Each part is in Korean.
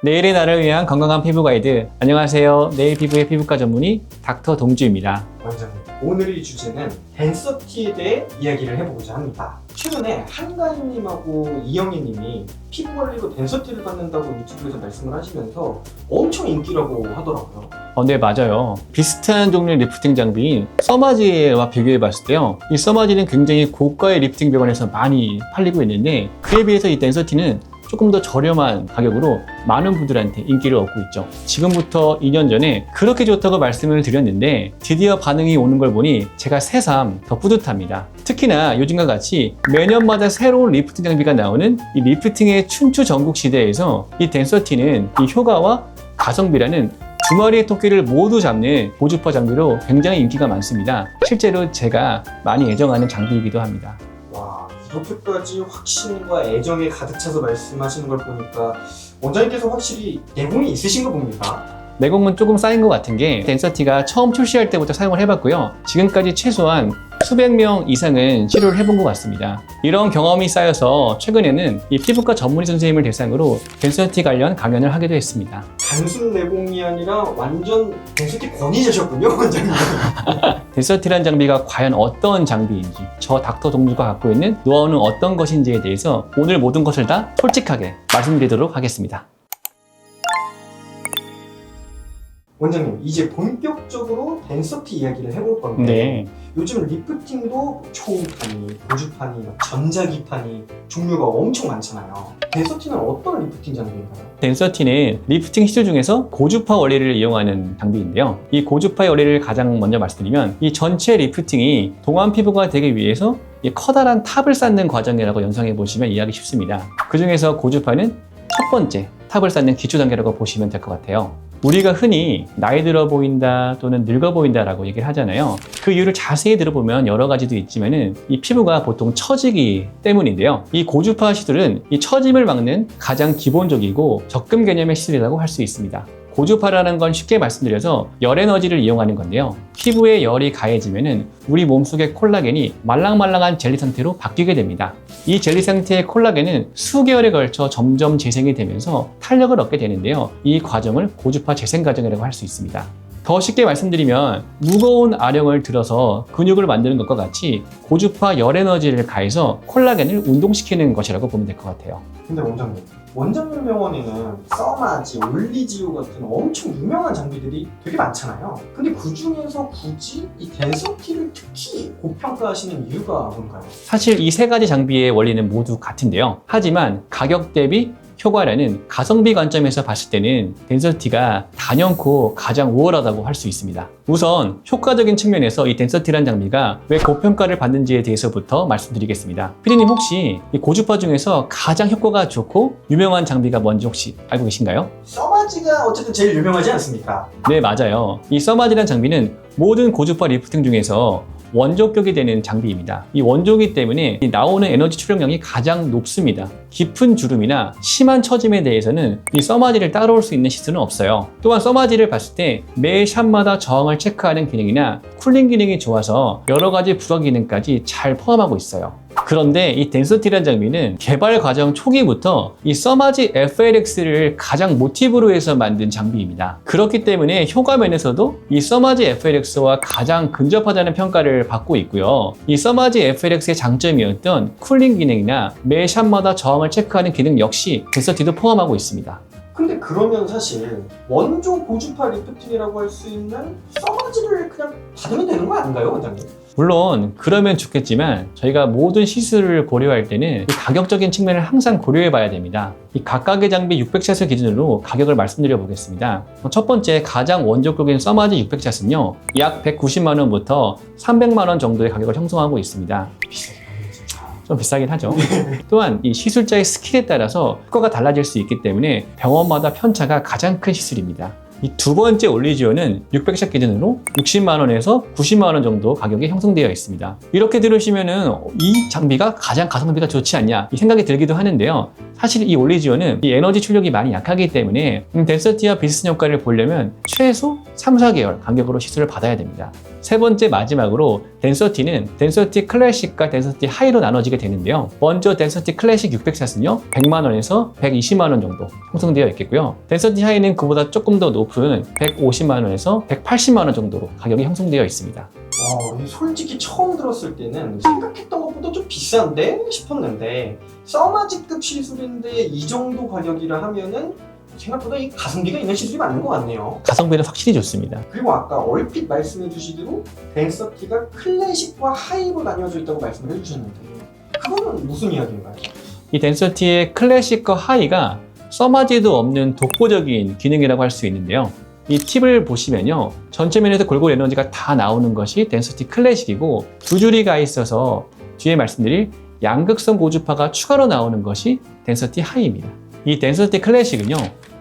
내일의 나를 위한 건강한 피부 가이드. 안녕하세요. 내일 피부의 피부과 전문의 닥터 동주입니다. 원장님, 오늘의 주제는 덴서티에 대해 이야기를 해보고자 합니다. 최근에 한가인님하고 이영애님이 피부 관리로 덴서티를 받는다고 유튜브에서 말씀을 하시면서 엄청 인기라고 하더라고요. 네, 맞아요. 비슷한 종류의 리프팅 장비인 써마지와 비교해 봤을 때요. 이 써마지는 굉장히 고가의 리프팅 병원에서 많이 팔리고 있는데 그에 비해서 이 덴서티는 조금 더 저렴한 가격으로 많은 분들한테 인기를 얻고 있죠. 지금부터 2년 전에 그렇게 좋다고 말씀을 드렸는데 드디어 반응이 오는 걸 보니 제가 새삼 더 뿌듯합니다. 특히나 요즘과 같이 매년마다 새로운 리프팅 장비가 나오는 이 리프팅의 춘추 전국 시대에서 이 덴서티는 이 효과와 가성비라는 두 마리의 토끼를 모두 잡는 고주파 장비로 굉장히 인기가 많습니다. 실제로 제가 많이 애정하는 장비이기도 합니다. 와, 이렇게까지 확신과 애정에 가득 차서 말씀하시는 걸 보니까 원장님께서 확실히 내공이 있으신 거 봅니다. 내공은 조금 쌓인 것 같은 게 덴서티가 처음 출시할 때부터 사용을 해봤고요. 지금까지 최소한 수백 명 이상은 치료를 해본 것 같습니다. 이런 경험이 쌓여서 최근에는 이 피부과 전문의 선생님을 대상으로 덴서티 관련 강연을 하기도 했습니다. 단순 내공이 아니라 완전 덴서티 권위자셨군요, 원장님. 덴서티란 장비가 과연 어떤 장비인지, 저 닥터 동주가 갖고 있는 노하우는 어떤 것인지에 대해서 오늘 모든 것을 다 솔직하게 말씀드리도록 하겠습니다. 원장님, 이제 본격적으로 덴서티 이야기를 해볼 건데 네. 요즘 리프팅도 초음파니, 고주파니, 전자기파니 종류가 엄청 많잖아요. 덴서티는 어떤 리프팅 장비인가요? 덴서티는 리프팅 시술 중에서 고주파 원리를 이용하는 장비인데요. 이 고주파의 원리를 가장 먼저 말씀드리면 이 전체 리프팅이 동안 피부가 되기 위해서 이 커다란 탑을 쌓는 과정이라고 연상해 보시면 이해하기 쉽습니다. 그 중에서 고주파는 첫 번째 탑을 쌓는 기초 단계라고 보시면 될 것 같아요. 우리가 흔히 나이 들어 보인다 또는 늙어 보인다라고 얘기를 하잖아요. 그 이유를 자세히 들어보면 여러 가지도 있지만은 이 피부가 보통 처지기 때문인데요. 이 고주파 시술은 이 처짐을 막는 가장 기본적이고 적금 개념의 시술이라고 할 수 있습니다. 고주파라는 건 쉽게 말씀드려서 열 에너지를 이용하는 건데요. 피부에 열이 가해지면은 우리 몸속의 콜라겐이 말랑말랑한 젤리 상태로 바뀌게 됩니다. 이 젤리 상태의 콜라겐은 수개월에 걸쳐 점점 재생이 되면서 탄력을 얻게 되는데요. 이 과정을 고주파 재생 과정이라고 할 수 있습니다. 더 쉽게 말씀드리면 무거운 아령을 들어서 근육을 만드는 것과 같이 고주파 열 에너지를 가해서 콜라겐을 운동시키는 것이라고 보면 될 것 같아요. 근데 원장님 병원에는 써마지, 올리지오 같은 엄청 유명한 장비들이 되게 많잖아요. 근데 그 중에서 굳이 이 덴서티를 특히 고평가하시는 이유가 뭔가요? 사실 이 세 가지 장비의 원리는 모두 같은데요. 하지만 가격 대비 효과라는 가성비 관점에서 봤을 때는 덴서티가 단연코 가장 우월하다고 할 수 있습니다. 우선 효과적인 측면에서 이 덴서티란 장비가 왜 고평가를 받는지에 대해서부터 말씀드리겠습니다. 피디님 혹시 이 고주파 중에서 가장 효과가 좋고 유명한 장비가 뭔지 혹시 알고 계신가요? 써마지가 어쨌든 제일 유명하지 않습니까? 네, 맞아요. 이 써마지란 장비는 모든 고주파 리프팅 중에서 원족격이 되는 장비입니다. 이 원족이기 때문에 나오는 에너지 출력량이 가장 높습니다. 깊은 주름이나 심한 처짐에 대해서는 이 써마지를 따라올 수 있는 시술은 없어요. 또한 써마지를 봤을 때 매 샵마다 저항을 체크하는 기능이나 쿨링 기능이 좋아서 여러 가지 부가 기능까지 잘 포함하고 있어요. 그런데 이 덴서티란 장비는 개발 과정 초기부터 이 써마지 FLX를 가장 모티브로 해서 만든 장비입니다. 그렇기 때문에 효과 면에서도 이 써마지 FLX와 가장 근접하다는 평가를 받고 있고요. 이 써마지 FLX의 장점이었던 쿨링 기능이나 매 샵마다 저항을 체크하는 기능 역시 덴서티도 포함하고 있습니다. 근데 그러면 사실 원조 고주파 리프팅이라고 할 수 있는 써마지를 그냥 받으면 되는 거 아닌가요, 원장님? 물론 그러면 좋겠지만 저희가 모든 시술을 고려할 때는 이 가격적인 측면을 항상 고려해 봐야 됩니다. 이 각각의 장비 600샷을 기준으로 가격을 말씀드려 보겠습니다. 첫 번째 가장 원조격인 써마지 600샷은요 약 190만 원부터 300만 원 정도의 가격을 형성하고 있습니다. 좀 비싸긴 하죠. 또한 이 시술자의 스킬에 따라서 효과가 달라질 수 있기 때문에 병원마다 편차가 가장 큰 시술입니다. 이 두 번째 올리지오는 600샷 기준으로 60만 원에서 90만 원 정도 가격이 형성되어 있습니다. 이렇게 들으시면은 이 장비가 가장 가성비가 좋지 않냐 이 생각이 들기도 하는데요. 사실 이 올리지오는 이 에너지 출력이 많이 약하기 때문에 덴서티와 비슷한 효과를 보려면 최소 3, 4개월 간격으로 시술을 받아야 됩니다. 세 번째 마지막으로 덴서티는 덴서티 클래식과 덴서티 하이로 나눠지게 되는데요. 먼저 덴서티 클래식 600샷은요 100만원에서 120만원 정도 형성되어 있겠고요. 덴서티 하이는 그보다 조금 더 높은 150만원에서 180만원 정도로 가격이 형성되어 있습니다. 솔직히 처음 들었을 때는 생각했던 것보다 좀 비싼데 싶었는데 써마지급 시술인데 이 정도 가격이라 하면은 생각보다 이 가성비가 있는 시술이 맞는 것 같네요. 가성비는 확실히 좋습니다. 그리고 아까 얼핏 말씀해 주시기로 덴서티가 클래식과 하이로 나뉘어져 있다고 말씀을 해주셨는데 그거는 무슨 이야기인가요? 이 덴서티의 클래식과 하이가 써마지도 없는 독보적인 기능이라고 할 수 있는데요. 이 팁을 보시면요. 전체 면에서 골고루 에너지가 다 나오는 것이 덴서티 클래식이고 두 줄이 가 있어서 뒤에 말씀드릴 양극성 고주파가 추가로 나오는 것이 덴서티 하이입니다. 이 덴서티 클래식은요.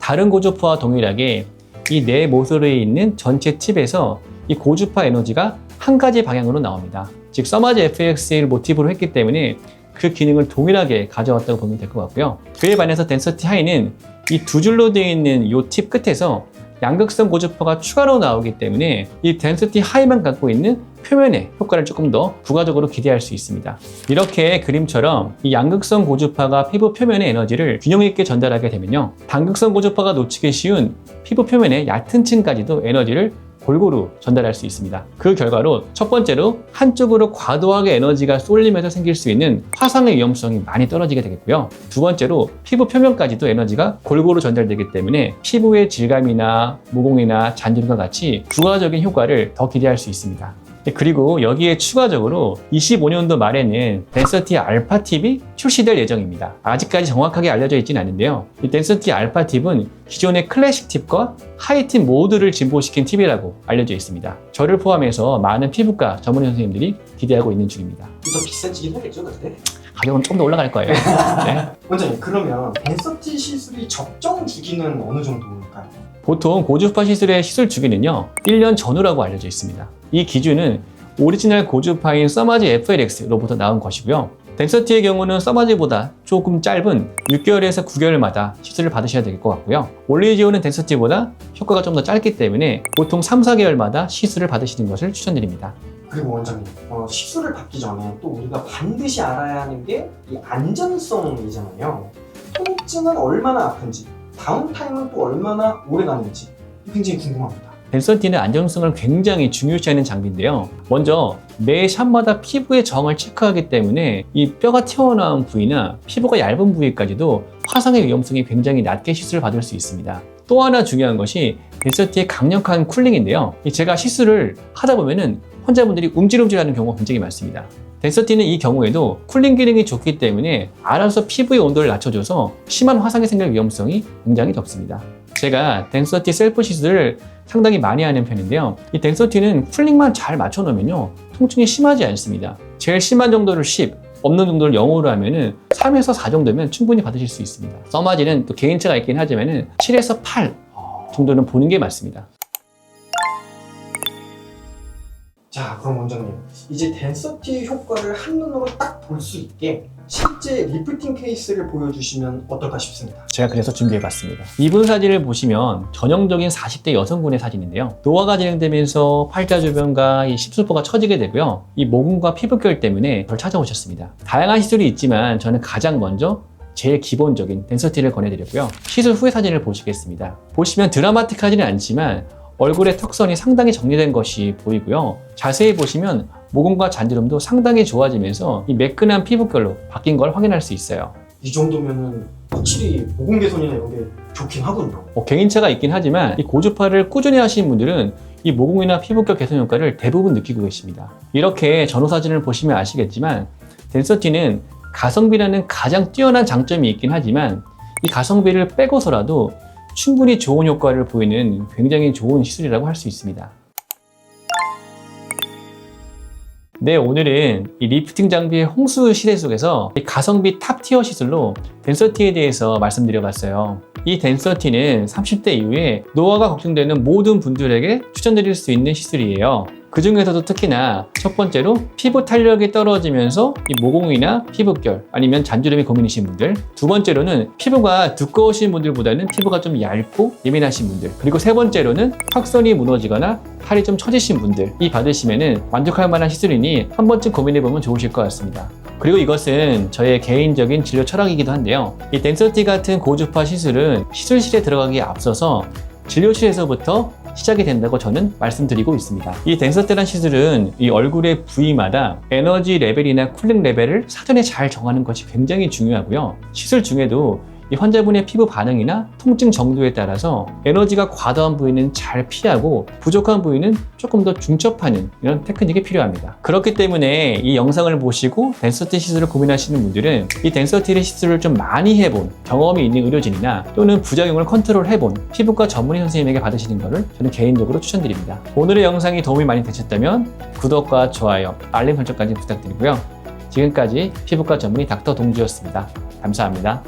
다른 고주파와 동일하게 이 네 모서리에 있는 전체 팁에서 이 고주파 에너지가 한 가지 방향으로 나옵니다. 즉 써마지 FX를 모티브로 했기 때문에 그 기능을 동일하게 가져왔다고 보면 될 것 같고요. 그에 반해서 덴서티 하이는 이 두 줄로 되어 있는 이 팁 끝에서 양극성 고주파가 추가로 나오기 때문에 이 덴서티 하이만 갖고 있는 표면의 효과를 조금 더 부가적으로 기대할 수 있습니다. 이렇게 그림처럼 이 양극성 고주파가 피부 표면의 에너지를 균형 있게 전달하게 되면요. 단극성 고주파가 놓치기 쉬운 피부 표면의 얕은 층까지도 에너지를 골고루 전달할 수 있습니다. 그 결과로 첫 번째로 한쪽으로 과도하게 에너지가 쏠리면서 생길 수 있는 화상의 위험성이 많이 떨어지게 되겠고요. 두 번째로 피부 표면까지도 에너지가 골고루 전달되기 때문에 피부의 질감이나 모공이나 잔주름과 같이 부가적인 효과를 더 기대할 수 있습니다. 그리고 여기에 추가적으로 25년도 말에는 덴서티 알파 팁이 출시될 예정입니다. 아직까지 정확하게 알려져 있지는 않은데요. 이 덴서티 알파 팁은 기존의 클래식 팁과 하이 팁 모두를 진보시킨 팁이라고 알려져 있습니다. 저를 포함해서 많은 피부과 전문의 선생님들이 기대하고 있는 중입니다. 더 비싸지긴 하겠죠, 근데? 가격은 좀 더 올라갈 거예요. 네. 원장님, 그러면 덴서티 시술이 적정 주기는 어느 정도일까요? 보통 고주파 시술의 시술 주기는요 1년 전후라고 알려져 있습니다. 이 기준은 오리지널 고주파인 써마지 FLX로부터 나온 것이고요. 덴서티의 경우는 써마지보다 조금 짧은 6개월에서 9개월마다 시술을 받으셔야 될 것 같고요. 올리지오는 덴서티보다 효과가 좀 더 짧기 때문에 보통 3, 4개월마다 시술을 받으시는 것을 추천드립니다. 그리고 원장님, 시술을 받기 전에 또 우리가 반드시 알아야 하는 게 이 안전성이잖아요. 통증은 얼마나 아픈지, 다운타임은 또 얼마나 오래 가는지 굉장히 궁금합니다. 덴서티는 안정성을 굉장히 중요시하는 장비인데요. 먼저 매 샷마다 피부의 정을 체크하기 때문에 이 뼈가 튀어나온 부위나 피부가 얇은 부위까지도 화상의 위험성이 굉장히 낮게 시술을 받을 수 있습니다. 또 하나 중요한 것이 덴서티의 강력한 쿨링인데요. 제가 시술을 하다 보면은 환자분들이 움찔움찔하는 경우가 굉장히 많습니다. 덴서티는 이 경우에도 쿨링 기능이 좋기 때문에 알아서 피부의 온도를 낮춰줘서 심한 화상이 생길 위험성이 굉장히 적습니다. 제가 덴서티 셀프 시술을 상당히 많이 하는 편인데요. 이 덴서티는 쿨링만 잘 맞춰놓으면요 통증이 심하지 않습니다. 제일 심한 정도를 10, 없는 정도를 0으로 하면은 3에서 4 정도면 충분히 받으실 수 있습니다. 써마지는 또 개인차가 있긴 하지만은 7에서 8 정도는 보는 게 맞습니다. 자, 그럼 원장님, 이제 덴서티 효과를 한눈으로 딱 볼 수 있게 실제 리프팅 케이스를 보여주시면 어떨까 싶습니다. 제가 그래서 준비해봤습니다. 이분 사진을 보시면 전형적인 40대 여성분의 사진인데요. 노화가 진행되면서 팔자 주변과 이 십술포가 처지게 되고요. 이 모공과 피부결 때문에 저를 찾아오셨습니다. 다양한 시술이 있지만 저는 가장 먼저 제일 기본적인 덴서티를 권해드렸고요. 시술 후의 사진을 보시겠습니다. 보시면 드라마틱하지는 않지만 얼굴의 턱선이 상당히 정리된 것이 보이고요. 자세히 보시면 모공과 잔주름도 상당히 좋아지면서 이 매끈한 피부결로 바뀐 걸 확인할 수 있어요. 이 정도면은 확실히 모공 개선이나 이런 게 좋긴 하군요. 개인차가 있긴 하지만 이 고주파를 꾸준히 하시는 분들은 이 모공이나 피부결 개선 효과를 대부분 느끼고 계십니다. 이렇게 전후 사진을 보시면 아시겠지만 덴서티는 가성비라는 가장 뛰어난 장점이 있긴 하지만 이 가성비를 빼고서라도 충분히 좋은 효과를 보이는 굉장히 좋은 시술이라고 할 수 있습니다. 네, 오늘은 이 리프팅 장비의 홍수 시대 속에서 이 가성비 탑티어 시술로 덴서티에 대해서 말씀드려봤어요. 이 덴서티는 30대 이후에 노화가 걱정되는 모든 분들에게 추천드릴 수 있는 시술이에요. 그 중에서도 특히나 첫 번째로 피부 탄력이 떨어지면서 이 모공이나 피부결 아니면 잔주름이 고민이신 분들, 두 번째로는 피부가 두꺼우신 분들보다는 피부가 좀 얇고 예민하신 분들, 그리고 세 번째로는 턱선이 무너지거나 팔이 좀 처지신 분들이 받으시면은 만족할 만한 시술이니 한 번쯤 고민해보면 좋으실 것 같습니다. 그리고 이것은 저의 개인적인 진료 철학이기도 한데요. 이 덴서티 같은 고주파 시술은 시술실에 들어가기에 앞서서 진료실에서부터 시작이 된다고 저는 말씀드리고 있습니다. 이 덴서티란 시술은 이 얼굴의 부위마다 에너지 레벨이나 쿨링 레벨을 사전에 잘 정하는 것이 굉장히 중요하고요. 시술 중에도 이 환자분의 피부 반응이나 통증 정도에 따라서 에너지가 과다한 부위는 잘 피하고 부족한 부위는 조금 더 중첩하는 이런 테크닉이 필요합니다. 그렇기 때문에 이 영상을 보시고 덴서티 시술을 고민하시는 분들은 이 덴서티 시술을 좀 많이 해본 경험이 있는 의료진이나 또는 부작용을 컨트롤해본 피부과 전문의 선생님에게 받으시는 것을 저는 개인적으로 추천드립니다. 오늘의 영상이 도움이 많이 되셨다면 구독과 좋아요, 알림 설정까지 부탁드리고요. 지금까지 피부과 전문의 닥터 동주였습니다. 감사합니다.